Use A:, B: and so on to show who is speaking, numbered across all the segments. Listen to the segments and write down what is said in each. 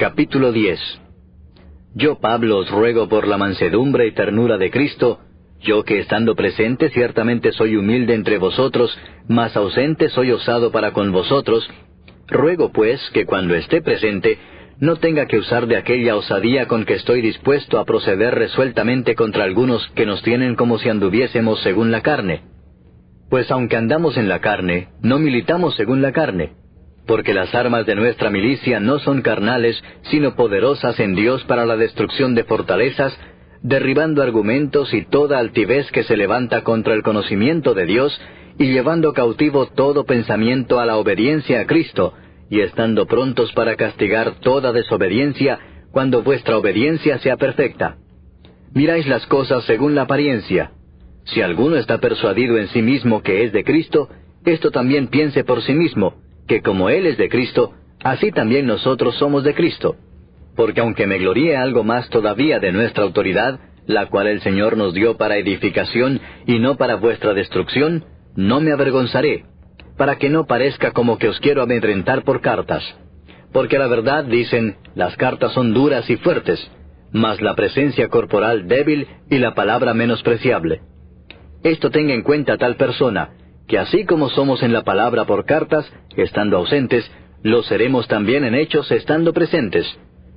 A: Capítulo 10. Yo, Pablo, os ruego por la mansedumbre y ternura de Cristo, yo que estando presente ciertamente soy humilde entre vosotros, mas ausente soy osado para con vosotros, ruego pues que cuando esté presente no tenga que usar de aquella osadía con que estoy dispuesto a proceder resueltamente contra algunos que nos tienen como si anduviésemos según la carne. Pues aunque andamos en la carne, no militamos según la carne, porque las armas de nuestra milicia no son carnales, sino poderosas en Dios para la destrucción de fortalezas, derribando argumentos y toda altivez que se levanta contra el conocimiento de Dios, y llevando cautivo todo pensamiento a la obediencia a Cristo, y estando prontos para castigar toda desobediencia, cuando vuestra obediencia sea perfecta. Miráis las cosas según la apariencia. Si alguno está persuadido en sí mismo que es de Cristo, esto también piense por sí mismo, que como Él es de Cristo, así también nosotros somos de Cristo. Porque aunque me gloríe algo más todavía de nuestra autoridad, la cual el Señor nos dio para edificación y no para vuestra destrucción, no me avergonzaré, para que no parezca como que os quiero amedrentar por cartas. Porque a la verdad dicen, las cartas son duras y fuertes, mas la presencia corporal débil y la palabra menospreciable. Esto tenga en cuenta tal persona, que así como somos en la palabra por cartas, estando ausentes, lo seremos también en hechos estando presentes,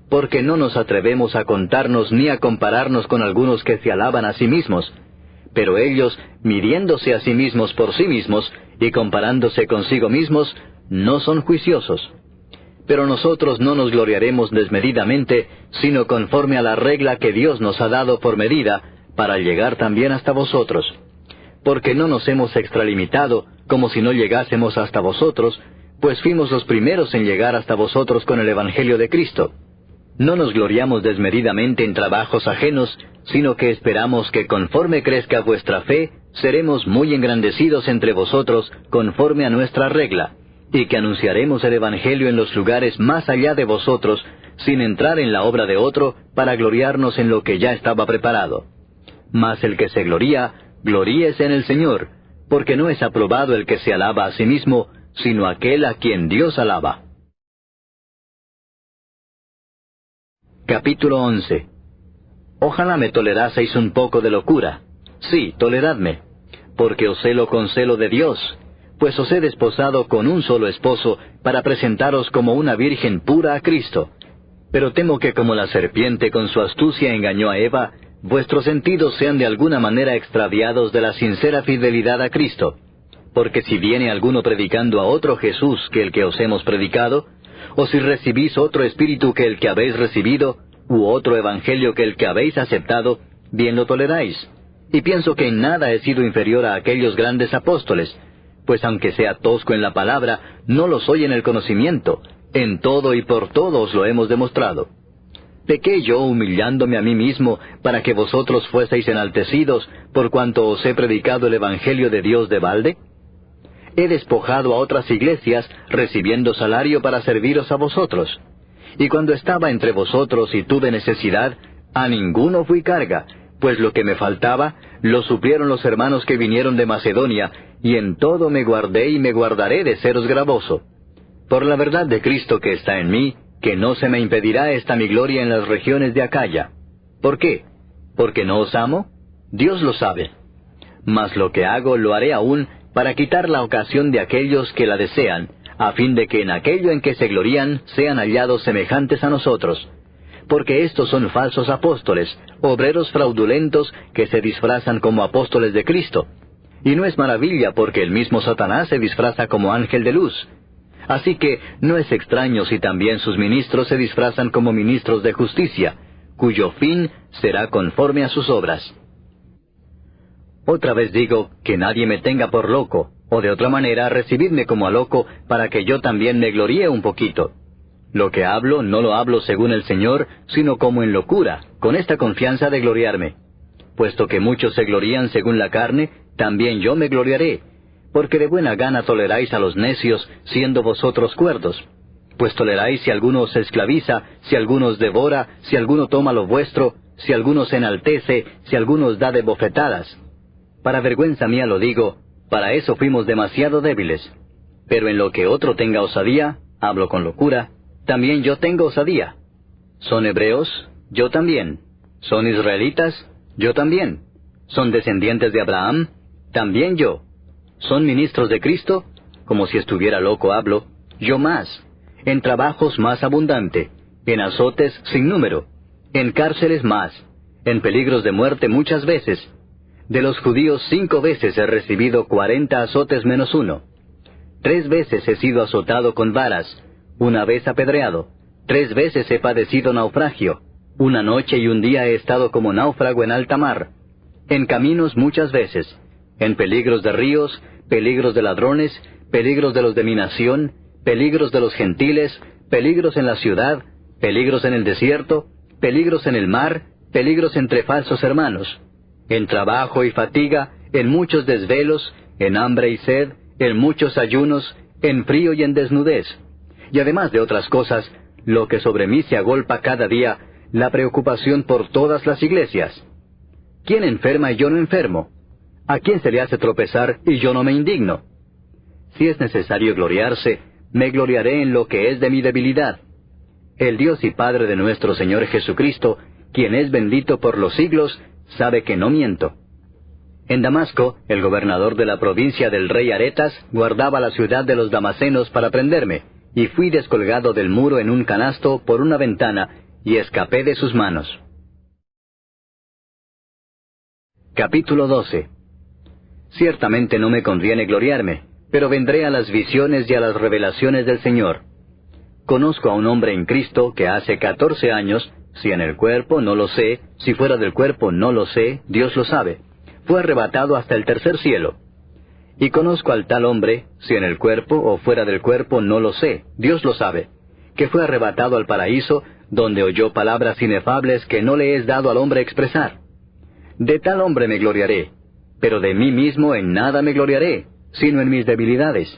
A: porque no nos atrevemos a contarnos ni a compararnos con algunos que se alaban a sí mismos, pero ellos, midiéndose a sí mismos por sí mismos, y comparándose consigo mismos, no son juiciosos. Pero nosotros no nos gloriaremos desmedidamente, sino conforme a la regla que Dios nos ha dado por medida, para llegar también hasta vosotros. Porque no nos hemos extralimitado, como si no llegásemos hasta vosotros, pues fuimos los primeros en llegar hasta vosotros con el Evangelio de Cristo. No nos gloriamos desmedidamente en trabajos ajenos, sino que esperamos que conforme crezca vuestra fe, seremos muy engrandecidos entre vosotros conforme a nuestra regla, y que anunciaremos el Evangelio en los lugares más allá de vosotros, sin entrar en la obra de otro, para gloriarnos en lo que ya estaba preparado. Mas el que se gloría, gloríese en el Señor, porque no es aprobado el que se alaba a sí mismo, sino aquel a quien Dios alaba. Capítulo 11. Ojalá me toleraseis un poco de locura. Sí, toleradme, porque os celo con celo de Dios, pues os he desposado con un solo esposo, para presentaros como una virgen pura a Cristo. Pero temo que como la serpiente con su astucia engañó a Eva, vuestros sentidos sean de alguna manera extraviados de la sincera fidelidad a Cristo. Porque si viene alguno predicando a otro Jesús que el que os hemos predicado, o si recibís otro espíritu que el que habéis recibido, u otro evangelio que el que habéis aceptado, bien lo toleráis. Y pienso que en nada he sido inferior a aquellos grandes apóstoles, pues aunque sea tosco en la palabra, no lo soy en el conocimiento, en todo y por todo os lo hemos demostrado. ¿Pequé yo humillándome a mí mismo para que vosotros fueseis enaltecidos por cuanto os he predicado el Evangelio de Dios de balde? He despojado a otras iglesias, recibiendo salario para serviros a vosotros. Y cuando estaba entre vosotros y tuve necesidad, a ninguno fui carga, pues lo que me faltaba, lo suplieron los hermanos que vinieron de Macedonia, y en todo me guardé y me guardaré de seros gravoso. Por la verdad de Cristo que está en mí, que no se me impedirá esta mi gloria en las regiones de Acaya. ¿Por qué? ¿Porque no os amo? Dios lo sabe. Mas lo que hago lo haré aún, para quitar la ocasión de aquellos que la desean, a fin de que en aquello en que se glorían sean hallados semejantes a nosotros. Porque estos son falsos apóstoles, obreros fraudulentos que se disfrazan como apóstoles de Cristo. Y no es maravilla porque el mismo Satanás se disfraza como ángel de luz. Así que no es extraño si también sus ministros se disfrazan como ministros de justicia, cuyo fin será conforme a sus obras. Otra vez digo, que nadie me tenga por loco, o de otra manera recibidme como a loco, para que yo también me gloríe un poquito. Lo que hablo, no lo hablo según el Señor, sino como en locura, con esta confianza de gloriarme. Puesto que muchos se glorían según la carne, también yo me gloriaré, porque de buena gana toleráis a los necios, siendo vosotros cuerdos. Pues toleráis si alguno os esclaviza, si alguno os devora, si alguno toma lo vuestro, si alguno se enaltece, si alguno os da de bofetadas. Para vergüenza mía lo digo, para eso fuimos demasiado débiles. Pero en lo que otro tenga osadía, hablo con locura, también yo tengo osadía. ¿Son hebreos? Yo también. ¿Son israelitas? Yo también. ¿Son descendientes de Abraham? También yo. ¿Son ministros de Cristo? Como si estuviera loco hablo. Yo más. En trabajos más abundante. En azotes sin número. En cárceles más. En peligros de muerte muchas veces. De los judíos 5 veces he recibido 40 azotes menos 1. 3 veces he sido azotado con varas. 1 vez apedreado. 3 veces he padecido naufragio. 1 noche y 1 día he estado como náufrago en alta mar. En caminos muchas veces. En peligros de ríos, peligros de ladrones, peligros de los de mi nación, peligros de los gentiles, peligros en la ciudad, peligros en el desierto, peligros en el mar, peligros entre falsos hermanos. En trabajo y fatiga, en muchos desvelos, en hambre y sed, en muchos ayunos, en frío y en desnudez. Y además de otras cosas, lo que sobre mí se agolpa cada día, la preocupación por todas las iglesias. ¿Quién enferma y yo no enfermo? ¿A quién se le hace tropezar y yo no me indigno? Si es necesario gloriarse, me gloriaré en lo que es de mi debilidad. El Dios y Padre de nuestro Señor Jesucristo, quien es bendito por los siglos, sabe que no miento. En Damasco, el gobernador de la provincia del rey Aretas guardaba la ciudad de los damasenos para prenderme, y fui descolgado del muro en un canasto por una ventana, y escapé de sus manos. Capítulo 12. Ciertamente no me conviene gloriarme, pero vendré a las visiones y a las revelaciones del Señor. Conozco a un hombre en Cristo que hace 14 años, si en el cuerpo no lo sé, si fuera del cuerpo no lo sé, Dios lo sabe, fue arrebatado hasta el tercer cielo. Y conozco al tal hombre, si en el cuerpo o fuera del cuerpo no lo sé, Dios lo sabe, que fue arrebatado al paraíso, donde oyó palabras inefables que no le es dado al hombre expresar. De tal hombre me gloriaré, pero de mí mismo en nada me gloriaré, sino en mis debilidades.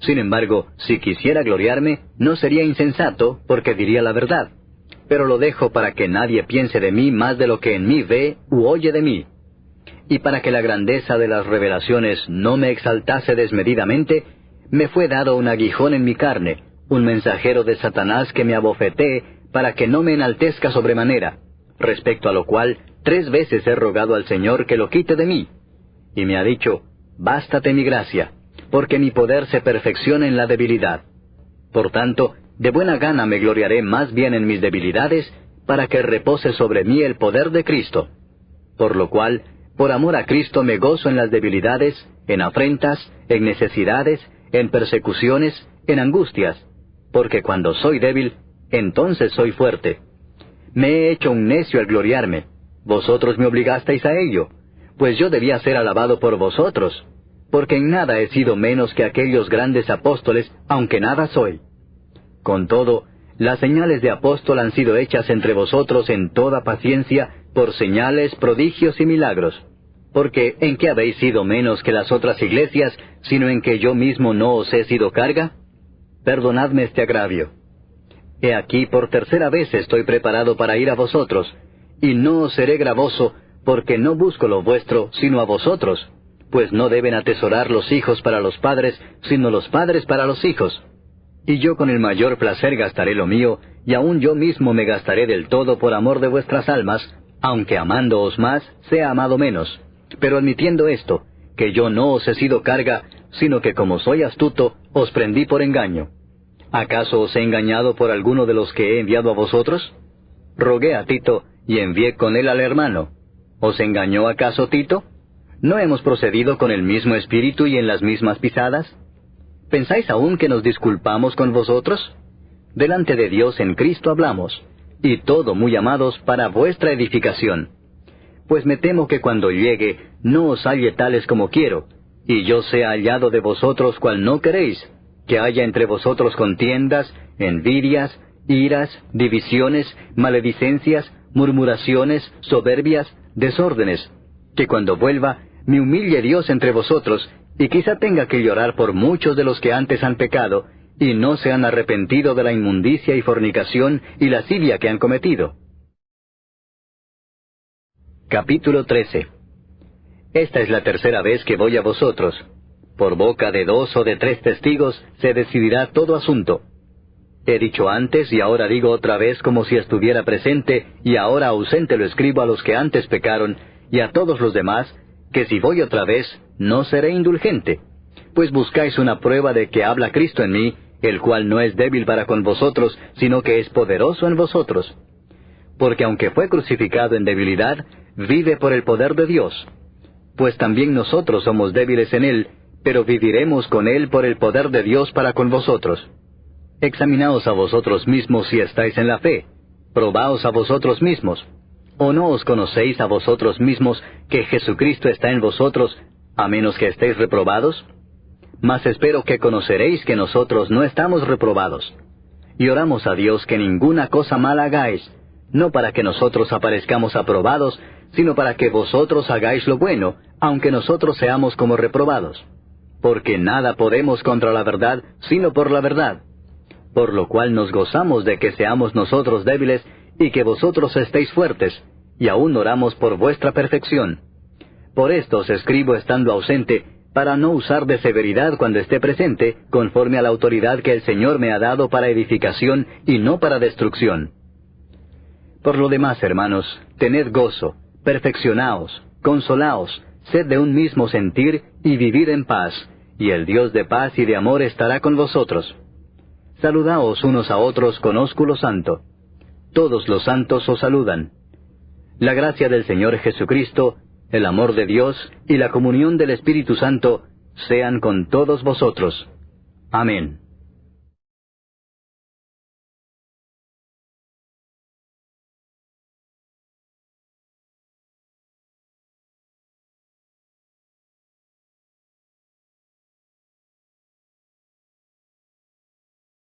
A: Sin embargo, si quisiera gloriarme, no sería insensato, porque diría la verdad. Pero lo dejo para que nadie piense de mí más de lo que en mí ve u oye de mí. Y para que la grandeza de las revelaciones no me exaltase desmedidamente, me fue dado un aguijón en mi carne, un mensajero de Satanás que me abofetee, para que no me enaltezca sobremanera, respecto a lo cual 3 veces he rogado al Señor que lo quite de mí. Y me ha dicho, bástate mi gracia, porque mi poder se perfecciona en la debilidad. Por tanto, de buena gana me gloriaré más bien en mis debilidades, para que repose sobre mí el poder de Cristo. Por lo cual, por amor a Cristo me gozo en las debilidades, en afrentas, en necesidades, en persecuciones, en angustias, porque cuando soy débil, entonces soy fuerte. Me he hecho un necio al gloriarme. Vosotros me obligasteis a ello, pues yo debía ser alabado por vosotros, porque en nada he sido menos que aquellos grandes apóstoles, aunque nada soy. Con todo, las señales de apóstol han sido hechas entre vosotros en toda paciencia, por señales, prodigios y milagros. Porque, ¿en qué habéis sido menos que las otras iglesias, sino en que yo mismo no os he sido carga? Perdonadme este agravio. He aquí, por 3ª vez estoy preparado para ir a vosotros, y no os seré gravoso, porque no busco lo vuestro, sino a vosotros, pues no deben atesorar los hijos para los padres, sino los padres para los hijos. Y yo con el mayor placer gastaré lo mío, y aun yo mismo me gastaré del todo por amor de vuestras almas, aunque amándoos más, sea amado menos. Pero admitiendo esto, que yo no os he sido carga, sino que como soy astuto, os prendí por engaño. ¿Acaso os he engañado por alguno de los que he enviado a vosotros? Rogué a Tito, y envié con él al hermano. ¿Os engañó acaso Tito? ¿No hemos procedido con el mismo espíritu y en las mismas pisadas? ¿Pensáis aún que nos disculpamos con vosotros? Delante de Dios en Cristo hablamos, y todo muy amados para vuestra edificación. Pues me temo que cuando llegue no os halle tales como quiero, y yo sea hallado de vosotros cual no queréis, que haya entre vosotros contiendas, envidias, iras, divisiones, maledicencias, murmuraciones, soberbias, desórdenes, que cuando vuelva me humille Dios entre vosotros, y quizá tenga que llorar por muchos de los que antes han pecado, y no se han arrepentido de la inmundicia y fornicación y lascivia que han cometido. Capítulo 13. Esta es la 3ª vez que voy a vosotros. Por boca de 2 o de 3 testigos se decidirá todo asunto. He dicho antes y ahora digo otra vez como si estuviera presente, y ahora ausente lo escribo a los que antes pecaron, y a todos los demás, que si voy otra vez, no seré indulgente. Pues buscáis una prueba de que habla Cristo en mí, el cual no es débil para con vosotros, sino que es poderoso en vosotros. Porque aunque fue crucificado en debilidad, vive por el poder de Dios. Pues también nosotros somos débiles en él, pero viviremos con él por el poder de Dios para con vosotros. Examinaos a vosotros mismos si estáis en la fe. Probaos a vosotros mismos. ¿O no os conocéis a vosotros mismos que Jesucristo está en vosotros, a menos que estéis reprobados? Mas espero que conoceréis que nosotros no estamos reprobados. Y oramos a Dios que ninguna cosa mala hagáis, no para que nosotros aparezcamos aprobados, sino para que vosotros hagáis lo bueno, aunque nosotros seamos como reprobados. Porque nada podemos contra la verdad, sino por la verdad. Por lo cual nos gozamos de que seamos nosotros débiles, y que vosotros estéis fuertes, y aún oramos por vuestra perfección. Por esto os escribo estando ausente, para no usar de severidad cuando esté presente, conforme a la autoridad que el Señor me ha dado para edificación y no para destrucción. Por lo demás, hermanos, tened gozo, perfeccionaos, consolaos, sed de un mismo sentir y vivid en paz, y el Dios de paz y de amor estará con vosotros. Saludaos unos a otros con ósculo santo. Todos los santos os saludan. La gracia del Señor Jesucristo, el amor de Dios y la comunión del Espíritu Santo sean con todos vosotros. Amén.